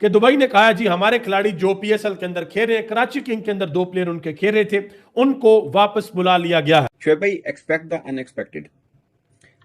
कि दुबई ने कहा जी हमारे खिलाड़ी जो पीएसएल के अंदर खेल रहे हैं, कराची किंग के अंदर 2 प्लेयर उनके खेल रहे थे, उनको वापस बुला लिया गया है। शोएब भाई, एक्सपेक्ट द अनएक्सपेक्टेड।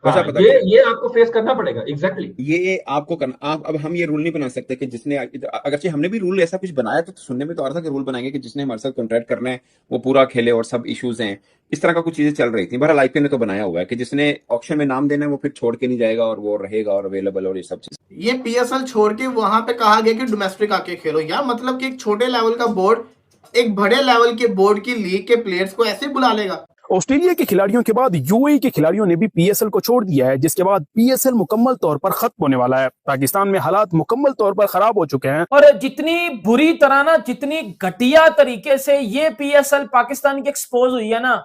वैसा हाँ, पता ये आपको फेस करना पड़ेगा। एग्जैक्टली ये आपको करना। आप अब हम ये रूल नहीं बना सकते कि जिसने, अगरचे हमने भी रूल ऐसा कुछ बनाया तो सुनने में तो आ रहा था कि रूल बनाएंगे कि जिसने हमारे साथ कॉन्ट्रैक्ट करना है वो पूरा खेले और सब इश्यूज हैं, इस तरह का कुछ चीजें चल रही थी। बहरहाल आईपीएल ने तो बनाया हुआ है कि जिसने ऑक्शन में नाम देना है वो फिर छोड़ के नहीं जाएगा और वो रहेगा और अवेलेबल और ये सब चीज। ये पीएसएल छोड़ के वहां पे कहा गया कि डोमेस्टिक आके खेलो, या मतलब कि एक छोटे लेवल का बोर्ड एक बड़े लेवल के बोर्ड की लीग के प्लेयर्स को ऐसे बुला लेगा। ऑस्ट्रेलिया के खिलाड़ियों के बाद यूएई के खिलाड़ियों ने भी पीएसएल को छोड़ दिया है, जिसके बाद पीएसएल मुकम्मल तौर पर खत्म होने वाला है। पाकिस्तान में हालात मुकम्मल तौर पर खराब हो चुके हैं और जितनी बुरी तरह ना, जितनी घटिया तरीके से ये पीएसएल पाकिस्तान की एक्सपोज हुई है ना,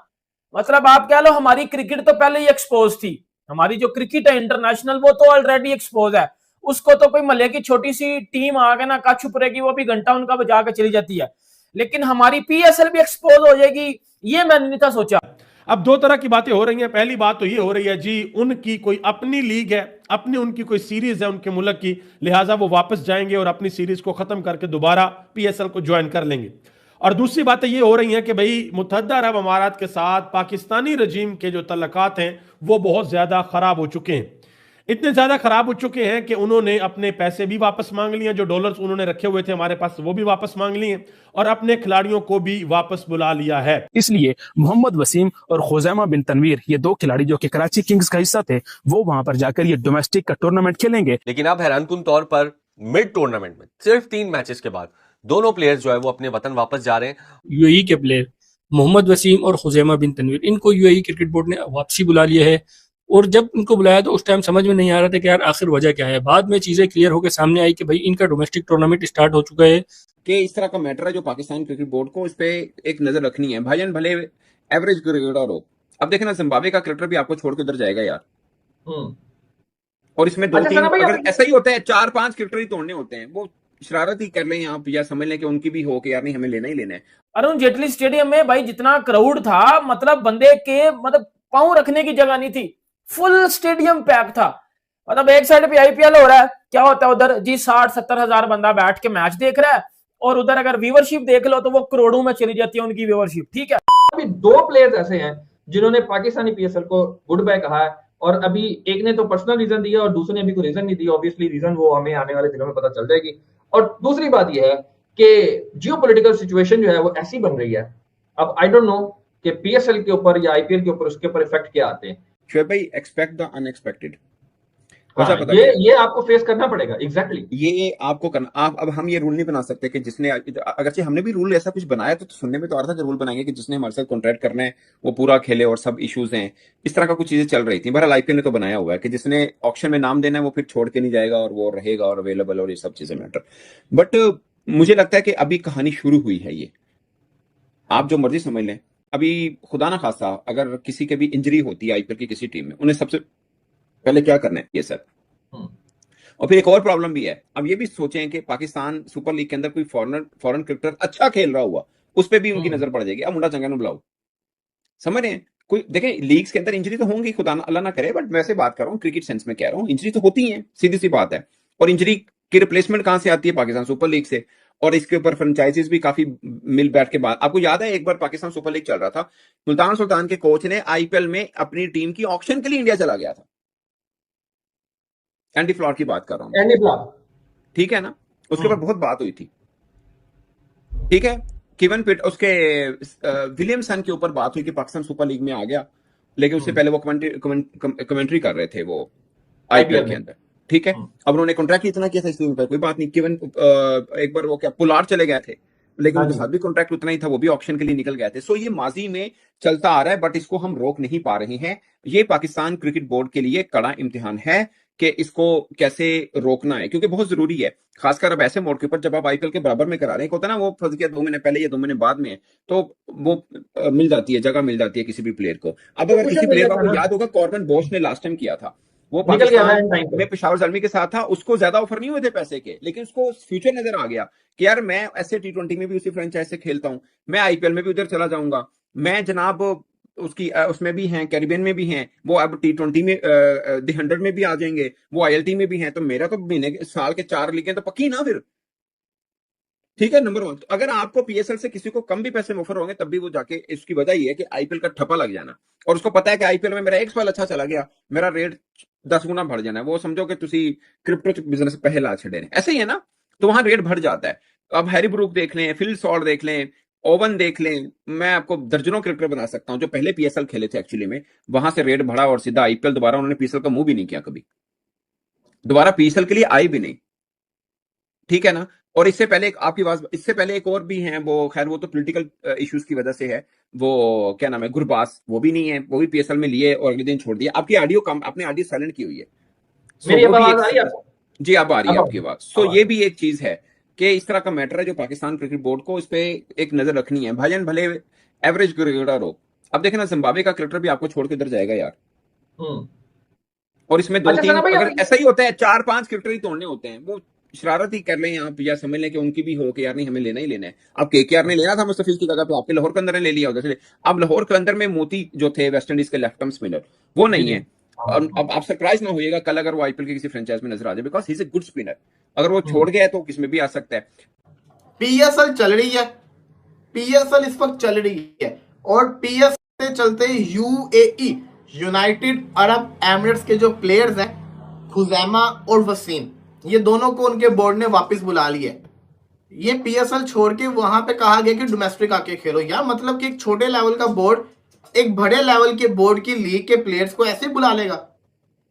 मतलब आप कह लो हमारी क्रिकेट तो पहले ही एक्सपोज थी। हमारी जो क्रिकेट है इंटरनेशनल वो तो ऑलरेडी एक्सपोज है। उसको तो कोई मल्ले की छोटी सी टीम आ गए ना काछू पड़ेगी, वो भी घंटा उनका बजा के चली जाती है। लेकिन हमारी पीएसएल भी एक्सपोज हो जाएगी, ये मैंने नहीं था सोचा। अब दो तरह की बातें हो रही हैं। पहली बात तो ये हो रही है जी उनकी कोई अपनी लीग है, अपनी उनकी कोई सीरीज है उनके मुल्क की, लिहाजा वो वापस जाएंगे और अपनी सीरीज को खत्म करके दोबारा पीएसएल को ज्वाइन कर लेंगे। और दूसरी बातें ये हो रही हैं कि भाई मुत्तहदा अरब अमारात के साथ पाकिस्तानी रजीम के जो तल्लकात हैं वो बहुत ज्यादा खराब हो चुके हैं। इतने ज्यादा खराब हो चुके हैं कि उन्होंने अपने पैसे भी वापस मांग लिए, जो डॉलर्स उन्होंने रखे हुए थे हमारे पास वो भी वापस मांग लिए और अपने खिलाड़ियों को भी वापस बुला लिया है। इसलिए मोहम्मद वसीम और खुजैमा बिन तनवीर, ये 2 खिलाड़ी जो कि कराची किंग्स का हिस्सा थे, वो वहां पर जाकर ये डोमेस्टिक का टूर्नामेंट खेलेंगे। लेकिन अब हैरानकुन तौर पर मिड टूर्नामेंट में सिर्फ 3 मैचेस के बाद दोनों प्लेयर्स जो है वो अपने वतन वापस जा रहे हैं। यूएई के प्लेयर मोहम्मद वसीम और खुजैमा बिन तनवीर, इनको यूएई क्रिकेट बोर्ड ने वापसी बुला लिया है। और जब इनको बुलाया तो उस टाइम समझ में नहीं आ रहा था कि यार आखिर वजह क्या है। बाद में चीजें क्लियर होकर सामने आई कि भाई इनका डोमेस्टिक टूर्नामेंट स्टार्ट हो चुका है। कि इस तरह का मैटर है जो पाकिस्तान क्रिकेट बोर्ड को इस पे एक नजर रखनी है। भाईजान भले एवरेज क्रिकेटर हो, अब देखे ना जिम्बाब्वे का क्रिकेटर भी आपको छोड़ के उधर जाएगा यार। और इसमें 2-3 अगर ऐसा ही होता है 4-5 क्रिकेटर ही तोड़ने होते हैं, वो शरारत ही कर लें आप या समझ लें कि उनकी भी हो कि यार नहीं हमें लेना ही लेना है। अरुण जेटली स्टेडियम में भाई जितना क्राउड था, मतलब बंदे के मतलब पांव रखने की जगह नहीं थी, फुल स्टेडियम पैक था। मतलब एक साइड पे आईपीएल हो रहा है, क्या होता है उधर जी 60-70 हजार बंदा बैठ के मैच देख रहा है, और उधर अगर व्यूअरशिप देख लो तो वो करोड़ों में चली जाती है उनकी व्यूअरशिप। ठीक है, अभी 2 प्लेयर्स ऐसे हैं जिन्होंने पाकिस्तानी पीएसएल को गुड बाय कहा है, और अभी एक ने तो पर्सनल रीजन दिया और दूसरे ने भी कोई रीजन नहीं दिया। ऑब्वियसली रीजन वो हमें आने वाले दिनों में पता चल जाएगी। और दूसरी बात यह है कि जियोपॉलिटिकल सिचुएशन जो है वो ऐसी बन रही है, अब आई डोंट नो कि पीएसएल के ऊपर या आईपीएल के ऊपर उसके ऊपर इफेक्ट क्या आते हैं। शोएब भाई, एक्सपेक्ट द अनएक्सपेक्टेड। हाँ, ये आपको फेस करना पड़ेगा। एग्जैक्टली ये आपको करना। आप अब हम ये रूल नहीं बना सकते कि जिसने, अगरचे हमने भी रूल ऐसा कुछ बनाया तो सुनने में तो आ रहा था कि रूल बनाएंगे कि जिसने हमारे साथ कॉन्ट्रैक्ट करना है वो पूरा खेले और सब इश्यूज हैं, इस तरह का कुछ चीजें चल रही थी। बहरहाल आईपीएल ने तो बनाया हुआ है कि जिसने ऑक्शन में नाम देना है वो फिर छोड़ के नहीं जाएगा और वो रहेगा और अवेलेबल और ये सब चीजें मैटर। बट मुझे लगता है कि अभी कहानी शुरू हुई है। ये आप जो मर्जी समझ लें, अभी खुदा ना खासा अगर किसी के भी इंजरी होती है आईपीएल की किसी टीम में, उन्हें सबसे पहले क्या करना है ये सर। और फिर एक और प्रॉब्लम भी है, अब ये भी सोचें कि पाकिस्तान सुपर लीग के अंदर कोई फॉरेन क्रिकेटर अच्छा खेल रहा हुआ, उस पर भी उनकी नजर पड़ जाएगी। अब मुंडा चंगा नु बुलाओ, समझ रहे हैं। कोई देखें लीग्स के अंदर इंजरी तो होंगी, खुदा अल्लाह ना करे, बट वैसे बात कर रहा हूँ क्रिकेट सेंस में कह रहा हूँ, इंजरी तो होती है, सीधी सी बात है। और इंजरी की रिप्लेसमेंट कहां से आती है? पाकिस्तान सुपर लीग से। और इसके ऊपर फ्रेंचाइजीज भी काफी मिल बैठ के बाद, आपको याद है एक बार पाकिस्तान सुपर लीग चल रहा था, मुल्तान सुल्तान के कोच ने आईपीएल में अपनी टीम की ऑक्शन के लिए इंडिया चला गया था। एंडी फ्लॉर की बात कर रहा हूं, एंडी फ्लॉर, ठीक है ना। उसके ऊपर बहुत बात हुई थी, ठीक है। किवन पिट उसके विलियमसन के ऊपर बात हुई कि पाकिस्तान सुपर लीग में आ गया, लेकिन उससे पहले वो कमेंट्री कर रहे थे वो आईपीएल के अंदर, ठीक है। अब उन्होंने कॉन्ट्रैक्ट इतना किया था इस टीम पर, कोई बात नहीं। किवन एक बार वो क्या पुलार चले गए थे, लेकिन उनके साथ भी कॉन्ट्रैक्ट उतना ही था, वो भी ऑक्शन के लिए निकल गए थे। सो ये माजी में चलता आ रहा है, बट इसको हम रोक नहीं पा रहे हैं। ये पाकिस्तान क्रिकेट बोर्ड के लिए कड़ा इम्तिहान है कि इसको कैसे रोकना है, क्योंकि बहुत जरूरी है, खासकर अब ऐसे मोड के ऊपर जब आप आईपीएल के बराबर में करा रहे हैं। होता है ना वो फर्जियत 2 महीने पहले या 2 महीने बाद में, तो वो मिल जाती है, जगह मिल जाती है किसी भी प्लेयर को। अब अगर किसी प्लेयर को याद होगा, कॉर्बन बोश ने लास्ट टाइम किया था, वो पाकिस्तान में पेशावर ज़ल्मी के साथ था, उसको ज्यादा ऑफर नहीं हुए थे पैसे के, लेकिन उसको फ्यूचर नजर आ गया कि यार मैं ऐसे T20 में भी उसी फ्रेंचाइज से खेलता हूं, मैं आईपीएल में भी उधर चला जाऊंगा, मैं जनाब उसकी उसमें भी हैं, कैरिबियन में भी हैं, वो अब T20 में द 100 में भी आ जाएंगे, वो आईएलटी में भी हैं, तो मेरा तो महीने साल के 4 लीगें तो पक्की ना फिर। ठीक है, नंबर 1। तो अगर आपको पीएसएल से किसी को कम भी पैसे में ऑफर होंगे तब भी वो जाके, इसकी वजह ये है कि आईपीएल का ठप्पा लग जाना, और उसको पता है कि आईपीएल में मेरा एक साल अच्छा चला गया, मेरा रेट 10 गुना बढ़ जाना है। वो समझो कि तुसी क्रिप्टो बिजनेस पहला छड़े ने, ऐसे ही है ना, तो वहां रेट बढ़ जाता है। अब हैरी ब्रूक देख लें, फिल सॉल्ट देख लें, ओवन देख लें, मैं आपको दर्जनों क्रिकेटर बना सकता हूं जो पहले पीएसएल खेले थे एक्चुअली में, वहां से रेट बढ़ा और सीधा आईपीएल, दोबारा उन्होंने पीएसएल का मुंह भी नहीं किया कभी, दोबारा पीएसएल के लिए आई भी नहीं। ठीक है ना। और इससे पहले आपकी बात, इससे पहले एक और भी हैं, वो खैर वो तो पॉलिटिकल इश्यूज की वजह से है, वो क्या नाम है, गुरबाज, वो भी नहीं है, वो भी पीएसएल में लिए और अगले दिन छोड़ दिया। आपकी ऑडियो कम, आपने ऑडियो साइलेंट की हुई है। मेरी आवाज आ रही है आपको? जी अब आ रही है अब आपकी आवाज। सो ये भी एक चीज है कि इस तरह का मैटर है जो पाकिस्तान क्रिकेट बोर्ड को इस पे एक नजर रखनी है। भाईजान भले एवरेज क्रिकेटर हो, अब देखे ना जिम्बाब्वे का क्रिकेटर भी आपको छोड़ के इधर जाएगा यार, और इसमें दो अच्छा तीन, सना भाई, अगर आप- ऐसा ही होता है 4-5 क्रिकेटर ही तोड़ने होते हैं, वो शरारत ही कर लें आप, या समझ लें कि उनकी भी हो कि यार नहीं हमें लेना ही लेना है। अब केकेआर ने लेना था मुस्तफिज की जगह पे, आपके लाहौर कलंदर ने ले लिया उधर से। अब लाहौर कलंदर में मोती जो थे वेस्ट इंडीज के लेफ्ट आर्म स्पिनर, वो नहीं जी, है। अब आप सरप्राइज ना होइएगा कल अगर वो आईपीएल के किसी फ्रेंचाइज में नजर आ जाए, because he is a good spinner. अगर वो छोड़ गया है तो किसमें भी आ सकता है। पीएसएल चल रही है, पीएसएल इस वक्त चल रही है, और पीएसएल से चलते यूएई, यूनाइटेड अरब एमिरेट्स के जो प्लेयर्स हैं खुजैमा और वसीम, ये दोनों को उनके बोर्ड ने वापस बुला लिया है। ये पीएसएल छोड़ के वहां पे कहा गया कि डोमेस्टिक आके खेलो यार, मतलब कि एक छोटे लेवल का बोर्ड एक बड़े लेवल के बोर्ड की लीग के प्लेयर्स को ऐसे बुला लेगा।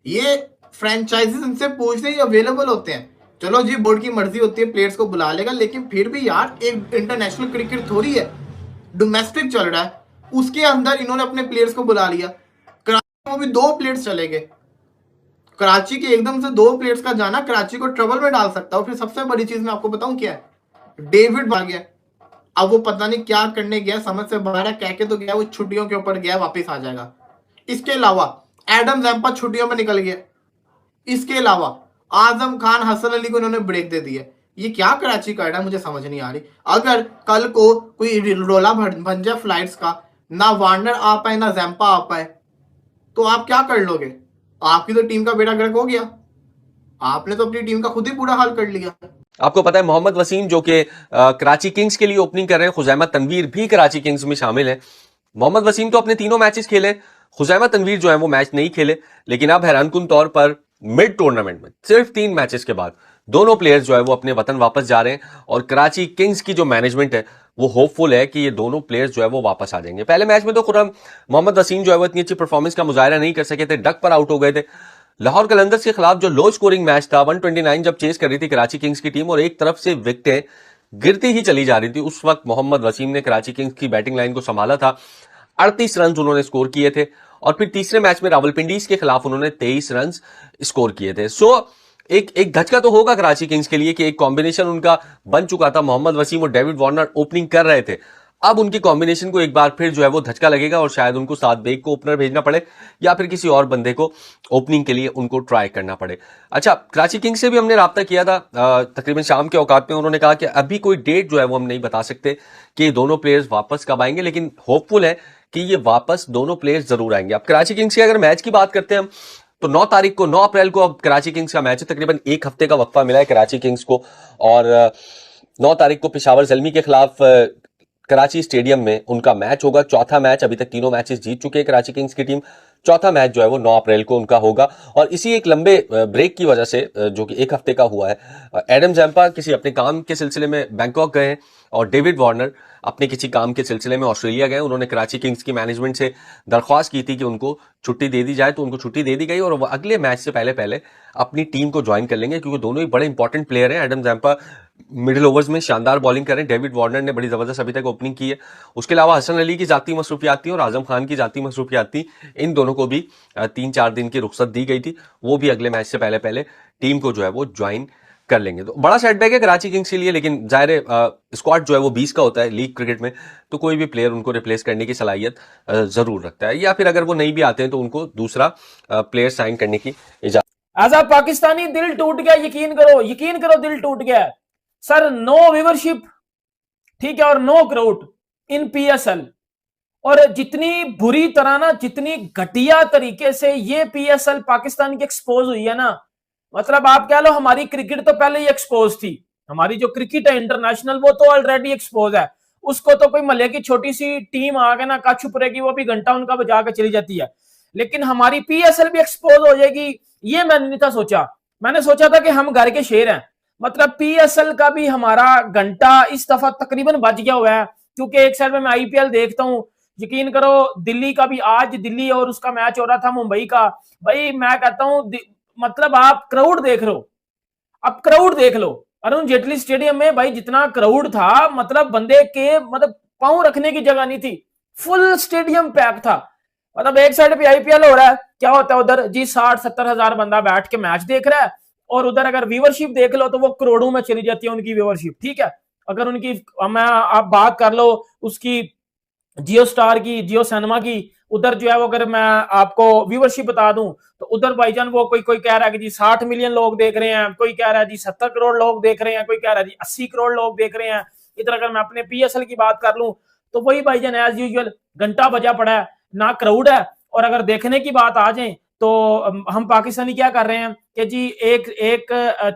ये फ्रेंचाइजीज इनसे पूछते ही अवेलेबल होते हैं, चलो जी बोर्ड की मर्जी होती है प्लेयर्स को बुला लेगा, लेकिन फिर भी यार एक इंटरनेशनल क्रिकेट थोड़ी है, डोमेस्टिक चल रहा है, उसके अंदर इन्होंने अपने प्लेयर्स को बुला लिया। कराची में भी 2 प्लेयर्स चले गए, कराची के एकदम से 2 प्लेयर्स का जाना कराची को ट्रबल में डाल सकता है। और फिर सबसे बड़ी चीज मैं आपको बताऊं क्या है, डेविड भाग गया। अब वो पता नहीं क्या करने गया, समझ से बाहर है, कह के तो गया वो छुट्टियों के ऊपर गया, वापस आ जाएगा। इसके अलावा एडम जैम्पा छुट्टियों में निकल गया। इसके अलावा आजम खान, हसन अली को इन्होंने ब्रेक दे दिया। ये क्या कराची कर रहा है मुझे समझ नहीं आ रही। अगर कल को कोई रोला बन जाए फ्लाइट्स का, ना वार्नर आ पाए ना जैम्पा आ पाए, तो आप क्या कर लोगे? आपकी तो टीम का बेड़ा गर्क हो गया, आपने तो अपनी टीम का खुद ही पूरा हाल कर लिया। आपको पता है मोहम्मद वसीम जो कि कराची किंग्स के लिए ओपनिंग कर रहे हैं, खुजैमा तनवीर भी कराची किंग्स में शामिल है। मोहम्मद वसीम तो अपने तीनों मैचेस खेले, खुजैमा तनवीर जो है वो मैच नहीं खेले, लेकिन अब हैरानकुन तौर पर मिड टूर्नामेंट में सिर्फ 3 मैचेस के बाद दोनों प्लेयर्स जो है वो अपने वतन वापस जा रहे हैं, और कराची किंग्स की जो मैनेजमेंट है वो होपफुल है कि ये दोनों प्लेयर्स जो है वो वापस आ जाएंगे। पहले मैच में तो खुद मोहम्मद वसीम जो है वो इतनी अच्छी परफॉर्मेंस का मुजाहरा नहीं कर सके थे, डक पर आउट हो गए थे। लाहौर कलंदर्स के खिलाफ जो लो स्कोरिंग मैच था, 129 जब चेस कर रही थी कराची किंग्स की टीम और एक तरफ से विकेटें गिरती ही चली जा रही थी, उस वक्त मोहम्मद वसीम ने कराची किंग्स की बैटिंग लाइन को संभाला था। 38 रन उन्होंने स्कोर किए थे, और फिर तीसरे मैच में रावलपिंडीज के खिलाफ उन्होंने 23 रन स्कोर किए थे। सो एक धचका तो होगा कराची किंग्स के लिए कि एक कॉम्बिनेशन उनका बन चुका था, मोहम्मद वसीम और डेविड वार्नर ओपनिंग कर रहे थे, अब उनकी कॉम्बिनेशन को एक बार फिर जो है वो धचका लगेगा और शायद उनको साद बेग को ओपनर भेजना पड़े या फिर किसी और बंदे को ओपनिंग के लिए उनको ट्राई करना पड़े। अच्छा, कराची किंग्स से भी हमने राब्ता किया था तकरीबन शाम के औकात में, उन्होंने कहा कि अभी कोई डेट जो है वो हम नहीं बता सकते कि दोनों प्लेयर्स वापस कब आएंगे, लेकिन होपफुल है कि ये वापस दोनों प्लेयर्स जरूर आएंगे। अब कराची किंग्स के अगर मैच की बात करते हैं हम, तो 9 अप्रैल को अब कराची किंग्स का मैच है, तकरीबन 1 हफ्ते का वक्फा मिला है कराची किंग्स को, और 9 तारीख को पेशावर ज़ल्मी के खिलाफ कराची स्टेडियम में उनका मैच होगा। चौथा मैच, अभी तक तीनों मैचेस जीत चुके हैं कराची किंग्स की टीम, चौथा मैच जो है वो 9 अप्रैल को उनका होगा। और इसी एक लंबे ब्रेक की वजह से जो कि 1 हफ्ते का हुआ है, एडम जैम्पा किसी अपने काम के सिलसिले में बैंकॉक गए हैं और डेविड वार्नर अपने किसी काम के सिलसिले में ऑस्ट्रेलिया गए। उन्होंने कराची किंग्स की मैनेजमेंट से दरख्वास्त की थी कि उनको छुट्टी दे दी जाए, तो उनको छुट्टी दे दी गई और वो अगले मैच से पहले अपनी टीम को ज्वाइन कर लेंगे, क्योंकि दोनों ही बड़े इंपॉर्टेंट प्लेयर हैं। एडम जैम्पा मिडिल ओवर्स में शानदार बॉलिंग करें, डेविड वार्नर ने बड़ी जबरदस्त अभी तक ओपनिंग की है। उसके अलावा हसन अली की जाती मसरूफियात थी और आजम खान की जाती मसरूफियात थी, इन दोनों को भी 3-4 दिन की रुख्सत दी गई थी, वो भी अगले मैच से पहले टीम को जो है वो ज्वाइन कर लेंगे। तो बड़ा सेटबैक है कराची किंग्स के लिए, लेकिन जाहिर है स्क्वाड जो है वो 20 का होता है लीग क्रिकेट में, तो कोई भी प्लेयर उनको रिप्लेस करने की सलाहियत जरूर रखता है, या फिर अगर वो नहीं भी आते हैं तो उनको दूसरा प्लेयर साइन करने की इजाजत। आजा पाकिस्तानी दिल टूट गया, यकीन करो दिल टूट गया सर। नो व्यूवरशिप, ठीक है, और नो क्राउड इन पीएसएल, और जितनी बुरी तरह ना, जितनी घटिया तरीके से ये पीएसएल पाकिस्तान की एक्सपोज हुई है ना, मतलब आप कह लो हमारी क्रिकेट तो पहले ही एक्सपोज थी, हमारी जो क्रिकेट है इंटरनेशनल वो तो ऑलरेडी एक्सपोज है, उसको तो कोई मले की छोटी सी टीम आके ना काछू पुरेगी, वो भी घंटा उनका बजा के चली जाती है। लेकिन हमारी पीएसएल भी एक्सपोज हो जाएगी, ये मैंने नहीं था सोचा। मैंने सोचा था कि हम घर के शेर हैं, मतलब पीएसएल का भी हमारा घंटा इस दफा तकरीबन बज गया हुआ है, क्योंकि एक साइड में मैं आईपीएल देखता हूं, यकीन करो दिल्ली का भी, आज दिल्ली और उसका मैच हो रहा था मुंबई का, भाई मैं कहता हूं मतलब आप क्राउड देख लो, अब क्राउड देख लो अरुण जेटली स्टेडियम में, भाई जितना क्राउड था, मतलब बंदे के मतलब पांव रखने की जगह नहीं थी, फुल स्टेडियम पैक था। मतलब एक साइड पे आईपीएल हो रहा है, क्या होता है उधर जी 60-70 हजार बंदा बैठ के मैच देख रहा है, और उधर अगर व्यूवरशिप देख लो तो वो करोड़ों में चली जाती है उनकी व्यूवरशिप, ठीक है। अगर उनकी मैं आप बात कर लो उसकी जियो स्टार की, जियो सिनेमा की, उधर जो है वो अगर मैं आपको व्यूवरशिप बता दूं तो उधर भाईजान वो कोई कह रहा है कि जी 60 मिलियन लोग देख रहे हैं, कोई कह रहा है जी 70 करोड़ लोग देख रहे हैं, कोई कह रहा है जी 80 करोड़ लोग देख रहे हैं। इधर अगर मैं अपने पीएसएल की बात कर लूं तो वही भाईजान एज यूजुअल घंटा बजा पड़ा है, ना क्राउड है। और अगर देखने की बात आ जाए तो हम पाकिस्तानी क्या कर रहे हैं कि जी एक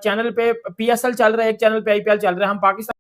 चैनल पे पीएसएल चल रहा है, एक चैनल पे आईपीएल चल रहा है, हम पाकिस्तान